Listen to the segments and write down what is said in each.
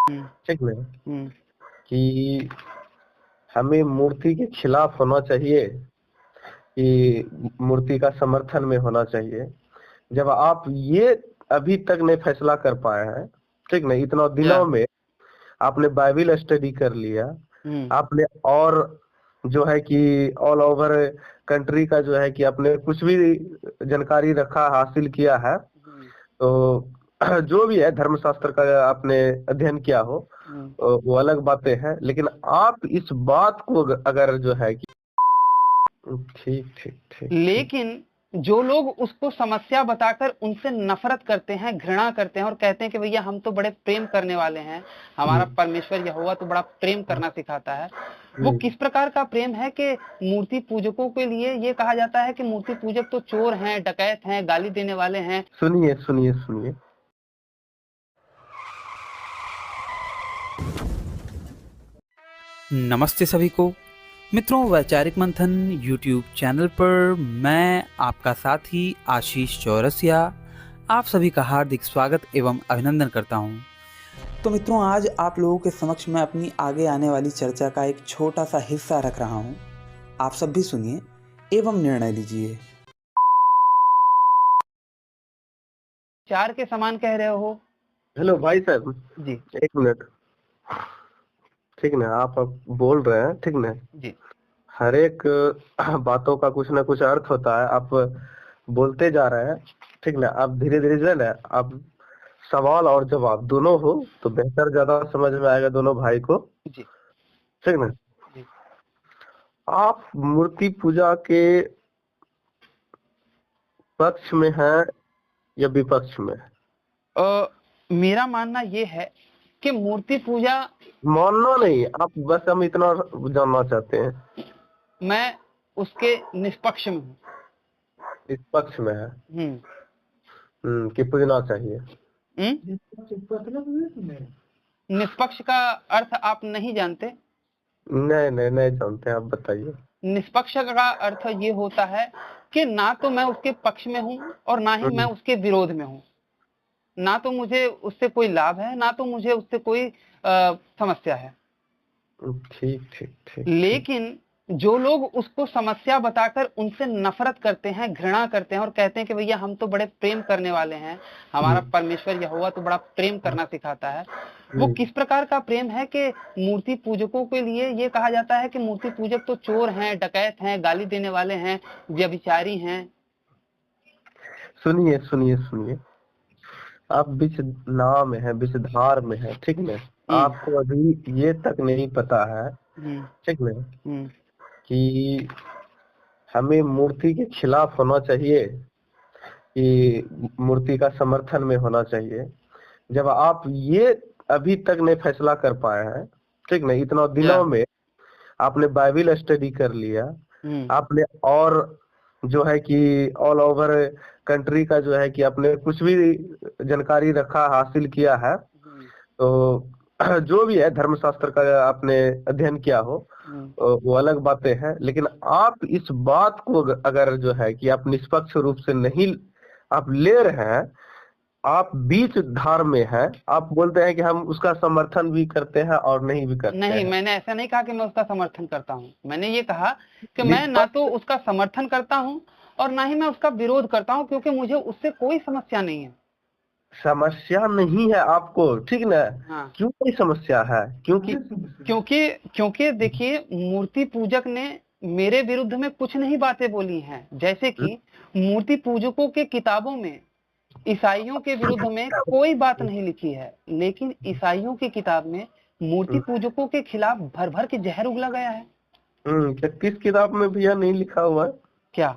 ठीक है कि हमें मूर्ति के खिलाफ होना चाहिए कि मूर्ति का समर्थन में होना चाहिए। जब आप ये अभी तक नहीं फैसला कर पाए हैं, ठीक ना, इतना दिनों में आपने बाइबल स्टडी कर लिया, आपने और जो है कि ऑल ओवर कंट्री का जो है कि आपने कुछ भी जानकारी रखा, हासिल किया है, तो जो भी है धर्मशास्त्र का आपने अध्ययन किया हो, वो अलग बातें हैं, लेकिन आप इस बात को अगर जो है कि ठीक ठीक ठीक, लेकिन जो लोग उसको समस्या बताकर उनसे नफरत करते हैं, घृणा करते हैं और कहते हैं कि भैया हम तो बड़े प्रेम करने वाले हैं, हमारा परमेश्वर यहोवा तो बड़ा प्रेम करना सिखाता है, वो किस प्रकार का प्रेम है कि मूर्ति पूजकों के लिए ये कहा जाता है कि मूर्ति पूजक तो चोर हैं, डकैत हैं, गाली देने वाले हैं। सुनिए सुनिए सुनिए, नमस्ते सभी को मित्रों, वैचारिक मंथन यूट्यूब चैनल पर मैं आपका साथी आशीष चौरसिया आप सभी का हार्दिक स्वागत एवं अभिनंदन करता हूं। तो मित्रों, आज आप लोगों के समक्ष मैं अपनी आगे आने वाली चर्चा का एक छोटा सा हिस्सा रख रहा हूं। आप सब भी सुनिए एवं निर्णय लीजिए। चार के समान कह रहे हो? हेलो भाई साहब जी, एक मिनट, ठीक ना, आप बोल रहे हैं, ठीक ना जी, हर एक बातों का कुछ ना कुछ अर्थ होता है, आप बोलते जा रहे हैं, ठीक ना, आप धीरे धीरे जो है ना, आप सवाल और जवाब दोनों हो तो बेहतर, ज्यादा समझ में आएगा दोनों भाई को, जी, ठीक ना। जी। आप मूर्ति पूजा के पक्ष में हैं या विपक्ष में? मेरा मानना ये है कि मूर्ति पूजा, मानना नहीं, आप बस हम इतना जानना चाहते हैं। मैं उसके निष्पक्ष में हूँ। इस पक्ष में है कि पूजना चाहिए। निष्पक्ष का अर्थ आप नहीं जानते? नहीं नहीं नहीं जानते, आप बताइए। निष्पक्ष का अर्थ ये होता है कि ना तो मैं उसके पक्ष में हूँ और ना ही मैं उसके विरोध में हूँ, ना तो मुझे उससे कोई लाभ है, ना तो मुझे उससे कोई समस्या है। ठीक ठीक ठीक। लेकिन जो लोग उसको समस्या बताकर उनसे नफरत करते हैं, घृणा करते हैं और कहते हैं कि भैया हम तो बड़े प्रेम करने वाले हैं, हमारा परमेश्वर यहोवा तो बड़ा प्रेम करना सिखाता है, वो किस प्रकार का प्रेम है कि मूर्ति पूजकों के लिए ये कहा जाता है कि मूर्ति पूजक तो चोर हैं, डकैत हैं, गाली देने वाले हैं, व्यभिचारी हैं। सुनिए सुनिए सुनिए, आप बीच नाव में है, बीच धार में है, ठीक ना, आपको अभी ये तक नहीं पता है, ठीक ना, कि हमें मूर्ति के खिलाफ होना चाहिए कि मूर्ति का समर्थन में होना चाहिए। जब आप ये अभी तक नहीं फैसला कर पाए हैं, ठीक ना, इतना दिनों में आपने बाइबल स्टडी कर लिया, आपने और जो है कि ऑल ओवर कंट्री का जो है कि आपने कुछ भी जानकारी रखा, हासिल किया है, तो जो भी है धर्मशास्त्र का आपने अध्ययन किया हो, वो अलग बातें हैं, लेकिन आप इस बात को अगर जो है कि आप निष्पक्ष रूप से नहीं आप ले रहे हैं, आप बीच धार में हैं, आप बोलते हैं कि हम उसका समर्थन भी करते हैं और नहीं भी करते नहीं, हैं। मैंने ऐसा नहीं कहा कि मैं उसका समर्थन करता हूँ। मैंने ये कहा कि मैं ना तो उसका समर्थन करता हूँ और ना ही मैं उसका विरोध करता हूँ, क्योंकि मुझे उससे कोई समस्या नहीं है। समस्या नहीं है आपको, ठीक ना? हाँ। क्यों कोई समस्या है? क्योंकि देखिए, मूर्ति पूजक ने मेरे विरुद्ध में कुछ नहीं बातें बोली हैं। जैसे कि मूर्ति पूजकों के किताबों में ईसाइयों के विरुद्ध में कोई बात नहीं लिखी है, लेकिन ईसाइयों की किताब में मूर्ति पूजकों के खिलाफ भर भर के जहर उगला गया है। तो किस किताब में भैया नहीं लिखा हुआ है क्या?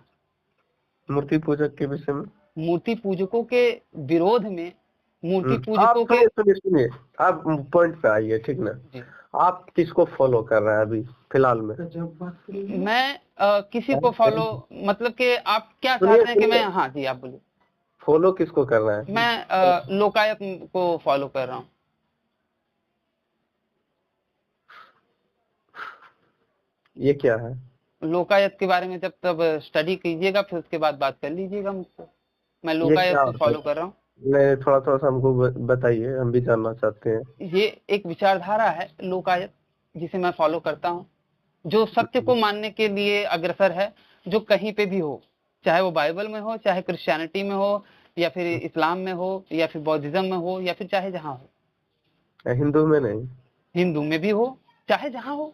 मूर्ति पूजक के विषय में? मूर्ति पूजकों के विरोध में, मूर्ति आप पूजकों के सुनिए, आप पॉइंट पे आइए, ठीक ना? आप किसको फॉलो कर रहे हैं अभी फिलहाल में? मैं किसी को फॉलो, मतलब कि आप क्या चाहते हैं कि मैं? हाँ जी, आप बोलिए। फॉलो किसको कर रहे हैं? मैं लोकायत को फॉलो कर रहा हूँ। ये क्या है? लोकायत के बारे में जब तब स्टडी कीजिएगा, फिर उसके बाद बात कर लीजिएगा मुझसे। मैं लोकायत को फॉलो कर रहा हूँ। नहीं, थोड़ा थोड़ा सा हमको बताइए, हम भी जानना चाहते हैं। ये एक विचारधारा है लोकायत, जिसे मैं फॉलो करता हूँ, जो सत्य को मानने के लिए अग्रसर है, जो कहीं पे भी हो, चाहे वो बाइबल में हो, चाहे क्रिश्चियनिटी में हो, या फिर इस्लाम में हो, या फिर बौद्धिज्म में हो, या फिर चाहे जहाँ हो। हिंदू में नहीं? हिंदू में भी हो, चाहे जहाँ हो।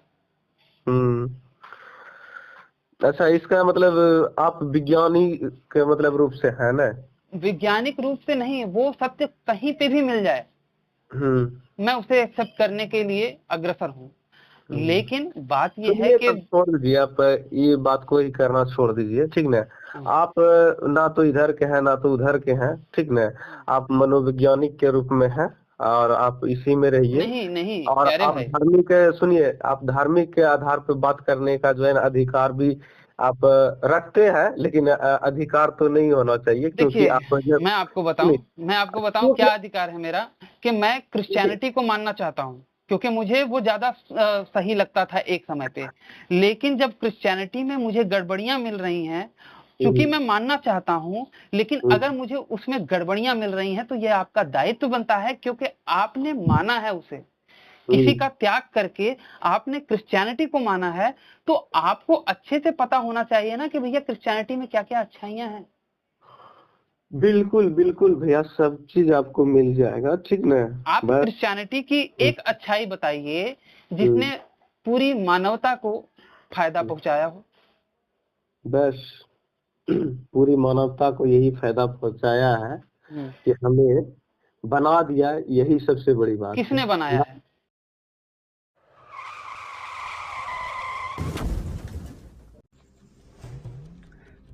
अच्छा, इसका मतलब आप विज्ञानी के मतलब रूप से है ना? वैज्ञानिक रूप से नहीं, वो सत्य कहीं पे भी मिल जाए मैं उसे एक्सेप्ट करने के लिए अग्रसर हूँ। लेकिन बात ये है कि छोड़ दीजिए, आप ये बात को ही करना छोड़ दीजिए, ठीक ना? आप ना तो इधर के हैं ना तो उधर के हैं, ठीक ना? आप मनोवैज्ञानिक के रूप में हैं और आप इसी में रहिए। नहीं और आप धार्मिक, सुनिए, आप धार्मिक के आधार पर बात करने का जो है ना अधिकार भी आप रखते हैं, लेकिन अधिकार तो नहीं होना चाहिए, क्योंकि आप मैं आपको बताऊं क्या अधिकार है मेरा, कि मैं क्रिश्चियनिटी को मानना चाहता हूं, क्योंकि मुझे वो ज्यादा सही लगता था एक समय पे। लेकिन जब क्रिश्चियनिटी में मुझे गड़बड़ियां मिल रही हैं, क्योंकि मैं मानना चाहता हूं, लेकिन अगर मुझे उसमें गड़बड़ियां मिल रही हैं तो ये आपका दायित्व बनता है, क्योंकि आपने माना है उसे, किसी का त्याग करके आपने क्रिश्चियनिटी को माना है, तो आपको अच्छे से पता होना चाहिए ना कि भैया क्रिश्चियनिटी में क्या क्या अच्छाइयां हैं। बिल्कुल बिल्कुल भैया, सब चीज आपको मिल जाएगा, ठीक ना? आप क्रिश्चियनिटी की एक अच्छाई बताइए जिसने पूरी मानवता को फायदा पहुंचाया हो। बस पूरी मानवता को यही फायदा पहुंचाया है कि हमें बना दिया, यही सबसे बड़ी बात। किसने बनाया है?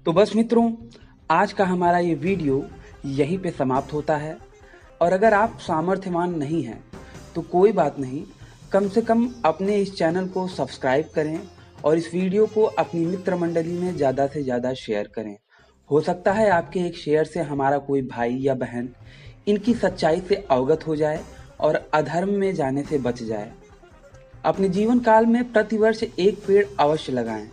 तो बस मित्रों, आज का हमारा ये वीडियो यहीं पे समाप्त होता है। और अगर आप सामर्थ्यवान नहीं हैं तो कोई बात नहीं, कम से कम अपने इस चैनल को सब्सक्राइब करें और इस वीडियो को अपनी मित्र मंडली में ज़्यादा से ज़्यादा शेयर करें। हो सकता है आपके एक शेयर से हमारा कोई भाई या बहन इनकी सच्चाई से अवगत हो जाए और अधर्म में जाने से बच जाए। अपने जीवन काल में प्रतिवर्ष एक पेड़ अवश्य लगाएं,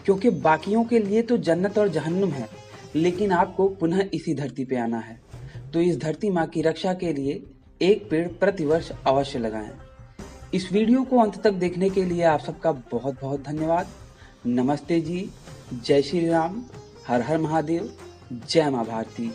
क्योंकि बाकियों के लिए तो जन्नत और जहन्नुम है, लेकिन आपको पुनः इसी धरती पे आना है। तो इस धरती माँ की रक्षा के लिए एक पेड़ प्रतिवर्ष अवश्य लगाएं। इस वीडियो को अंत तक देखने के लिए आप सबका बहुत बहुत धन्यवाद। नमस्ते जी, जय श्री राम, हर हर महादेव, जय माँ भारती।